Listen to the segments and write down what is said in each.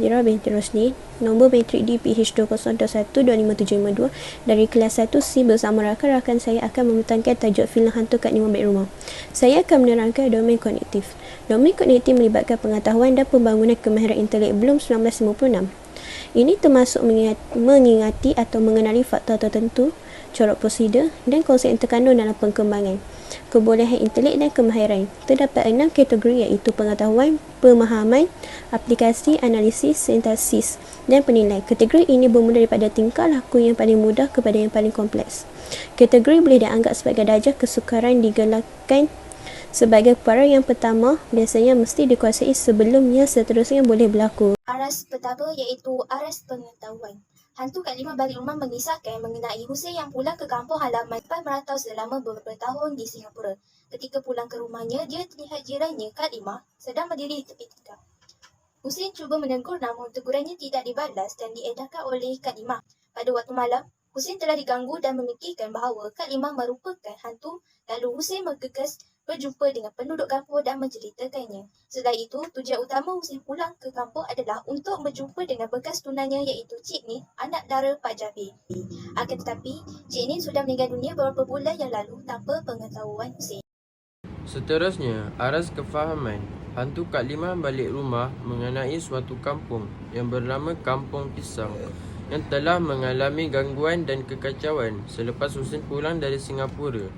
Safira binti Rosni, nombor matrik DPH20212572 dari kelas 1C bersama rakan-rakan saya akan membentangkan tajuk filem Hantu Kat Lima Balik Rumah. Saya akan menerangkan domain kognitif. Domain kognitif melibatkan pengetahuan dan pembangunan kemahiran intelek belum 1956. Ini termasuk mengingati atau mengenali faktor tertentu, corak prosedur dan konsep yang terkandung dalam perkembangan kebolehan intelek dan kemahiran. Terdapat 6 kategori iaitu pengetahuan, pemahaman, aplikasi, analisis, sintesis dan penilaian. Kategori ini bermula daripada tingkah laku yang paling mudah kepada yang paling kompleks. Kategori boleh dianggap sebagai darjah kesukaran digelarkan sebagai perkara yang pertama biasanya mesti dikuasai sebelumnya seterusnya boleh berlaku. Aras pertama iaitu aras pengetahuan. Hantu Kat Lima Balik Rumah mengisahkan mengenai Hussein yang pulang ke kampung halaman lepas merantau selama beberapa tahun di Singapura. Ketika pulang ke rumahnya, dia terlihat jirannya Kat Lima sedang berdiri di tepi tingkap. Hussein cuba menegur namun tegurannya tidak dibalas dan diedarkan oleh Kat Lima. Pada waktu malam, Hussein telah diganggu dan memikirkan bahawa Kat Lima merupakan hantu, lalu Hussein bergegas berjumpa dengan penduduk kampung dan menceritakannya. Selain itu, tujuan utama Hussein pulang ke kampung adalah untuk berjumpa dengan bekas tunannya iaitu Cik Nin, anak dara Pak Jabir. Akan tetapi, Cik Nin sudah meninggal dunia beberapa bulan yang lalu tanpa pengetahuan Hussein. Seterusnya, aras kefahaman. Hantu Kat Lima Balik Rumah mengenai suatu kampung yang bernama Kampung Pisang yang telah mengalami gangguan dan kekacauan selepas Hussein pulang dari Singapura.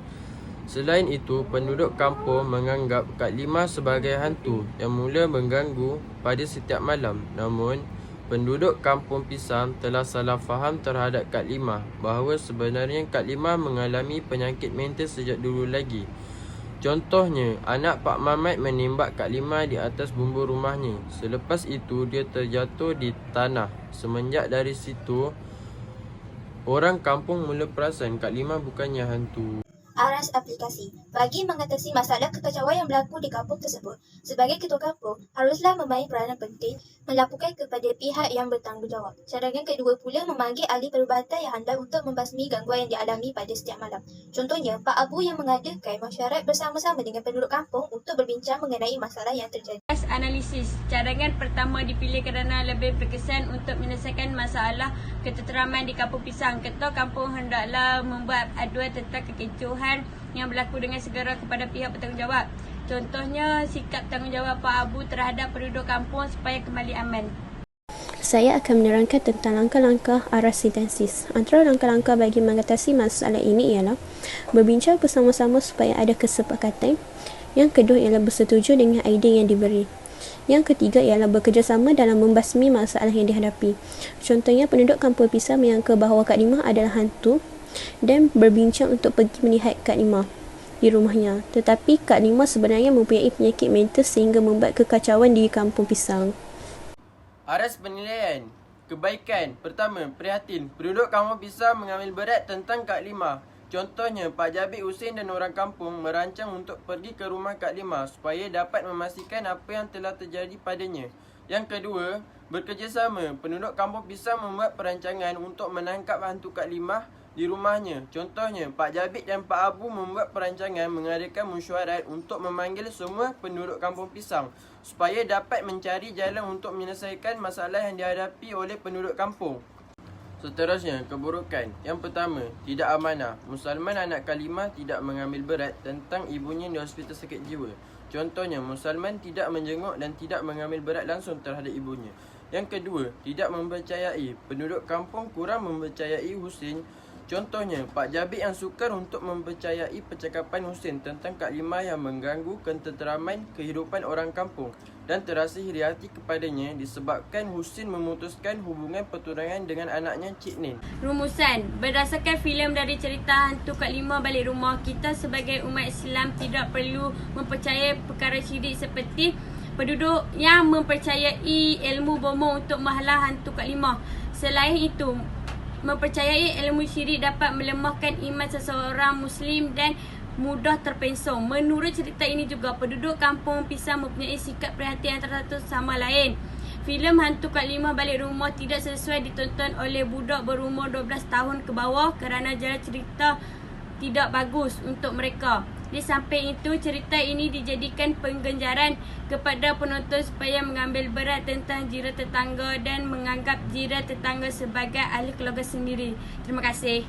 Selain itu, penduduk kampung menganggap Kat Lima sebagai hantu yang mula mengganggu pada setiap malam. Namun, penduduk Kampung Pisang telah salah faham terhadap Kat Lima bahawa sebenarnya Kat Lima mengalami penyakit mental sejak dulu lagi. Contohnya, anak Pak Mamat menembak Kat Lima di atas bumbung rumahnya. Selepas itu, dia terjatuh di tanah. Semenjak dari situ, orang kampung mula perasan Kat Lima bukannya hantu. Aras aplikasi. Bagi mengatasi masalah kekacauan yang berlaku di kampung tersebut, sebagai ketua kampung, haruslah memain peranan penting melaporkan kepada pihak yang bertanggungjawab. Cadangan kedua pula memanggil ahli perubatan yang handal untuk membasmi gangguan yang dialami pada setiap malam. Contohnya, Pak Abu yang mengadakan masyarakat bersama-sama dengan penduduk kampung untuk berbincang mengenai masalah yang terjadi. Analisis. Cadangan pertama dipilih kerana lebih berkesan untuk menyelesaikan masalah ketenteraman di Kampung Pisang. Ketua kampung hendaklah membuat aduan tentang kekecohan yang berlaku dengan segera kepada pihak bertanggungjawab. Contohnya, sikap tanggungjawab Pak Abu terhadap penduduk kampung supaya kembali aman. Saya akan menerangkan tentang langkah-langkah aras sintesis. Antara langkah-langkah bagi mengatasi masalah ini ialah berbincang bersama-sama supaya ada kesepakatan. Yang kedua ialah bersetuju dengan idea yang diberi. Yang ketiga ialah bekerjasama dalam membasmi masalah yang dihadapi. Contohnya, penduduk Kampung Pisang menyangka bahawa Kak Lima adalah hantu dan berbincang untuk pergi melihat Kak Lima di rumahnya. Tetapi Kak Lima sebenarnya mempunyai penyakit mental sehingga membuat kekacauan di Kampung Pisang. Aras penilaian. Kebaikan. Pertama, prihatin. Penduduk Kampung Pisang mengambil berat tentang Kak Lima. Contohnya, Pak Jabir Hussein dan orang kampung merancang untuk pergi ke rumah Kak Lima supaya dapat memastikan apa yang telah terjadi padanya. Yang kedua, bekerjasama. Penduduk Kampung Pisang membuat perancangan untuk menangkap hantu Kak Lima di rumahnya. Contohnya, Pak Jabir dan Pak Abu membuat perancangan mengadakan mesyuarat untuk memanggil semua penduduk Kampung Pisang supaya dapat mencari jalan untuk menyelesaikan masalah yang dihadapi oleh penduduk kampung. Seterusnya, keburukan. Yang pertama, tidak amanah. Musliman anak Kak Lima tidak mengambil berat tentang ibunya di hospital sakit jiwa. Contohnya, Musliman tidak menjenguk dan tidak mengambil berat langsung terhadap ibunya. Yang kedua, tidak mempercayai. Penduduk kampung kurang mempercayai Hussein. Contohnya, Pak Jabir yang sukar untuk mempercayai percakapan Hussein tentang Kak Lima yang mengganggu ketenteraman kehidupan orang kampung dan terasa iri hati kepadanya disebabkan Hussein memutuskan hubungan pertunangan dengan anaknya Cik Nin. Rumusan. Berdasarkan filem dari cerita Hantu Kat Lima Balik Rumah, kita sebagai umat Islam tidak perlu mempercayai perkara syirik seperti penduduk yang mempercayai ilmu bomoh untuk menghalau hantu Kat Lima. Selain itu, mempercayai ilmu syirik dapat melemahkan iman seseorang Muslim dan mudah terpensong. Menurut cerita ini juga, penduduk Kampung Pisang mempunyai sikap perhatian terhadap sama lain. Filem Hantu Kat Lima Balik Rumah tidak sesuai ditonton oleh budak berumur 12 tahun ke bawah kerana jalan cerita tidak bagus untuk mereka. Di samping itu, cerita ini dijadikan pengganjaran kepada penonton supaya mengambil berat tentang jiran tetangga dan menganggap jiran tetangga sebagai ahli keluarga sendiri. Terima kasih.